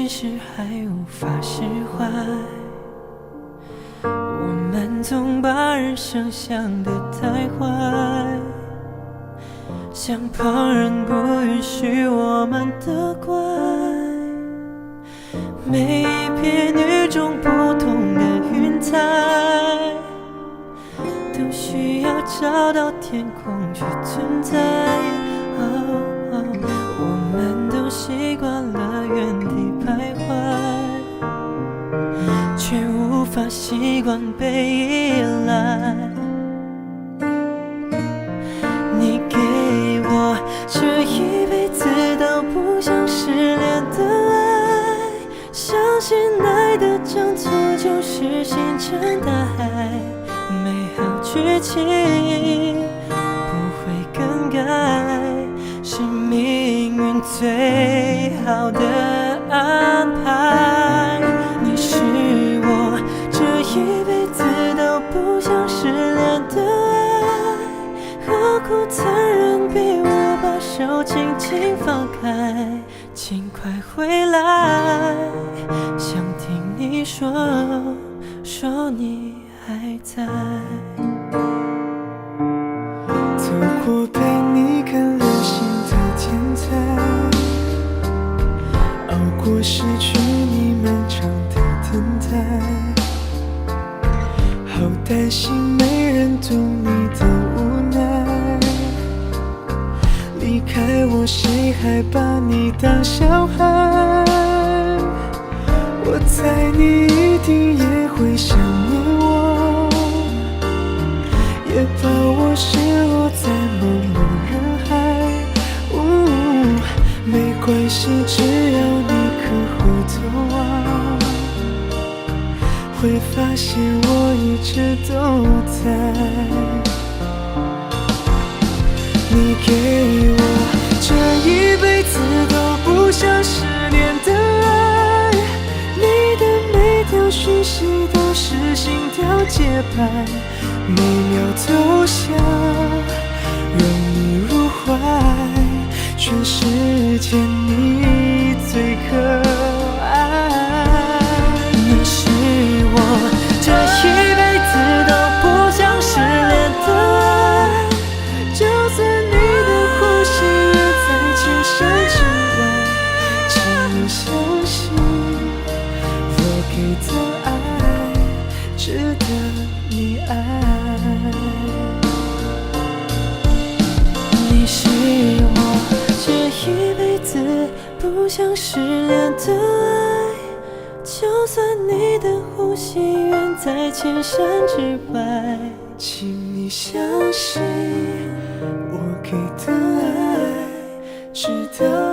其实还无法释怀。我们总把人生想得太坏，像旁人不允许我们的怪。每一片与众不同的云彩，都需要找到天空去存在。我们都习惯了原地徘徊，却无法习惯被依赖。你给我这一辈子都不想失联的爱，相信爱的交错就是星辰大海，美好剧情不会更改，是命运最好的安排。你是我这一辈子都不想失联的爱，何苦残忍逼我把手轻轻放开？请快回来，想听你说你还在。走过陪你看流星的天台，熬过失去你漫长的等待，好担心没人懂你的无奈，离开我谁还把你当小孩？我猜你一定也会想念我，也把我失落在茫茫人海。没关系，只要你肯回头望，会发现我一直都在。你给我这一辈子都不想失联的爱，你的每条讯息都是心跳节拍，每秒都想让你入怀，全世界你最可爱。你是我这一辈子都不想失联的爱，就算你的呼吸也在千山之外，请你相信我给的爱值得你爱。你是我这一辈子不想失联的爱，就算你的呼吸远在千山之外，请你相信我给的爱值得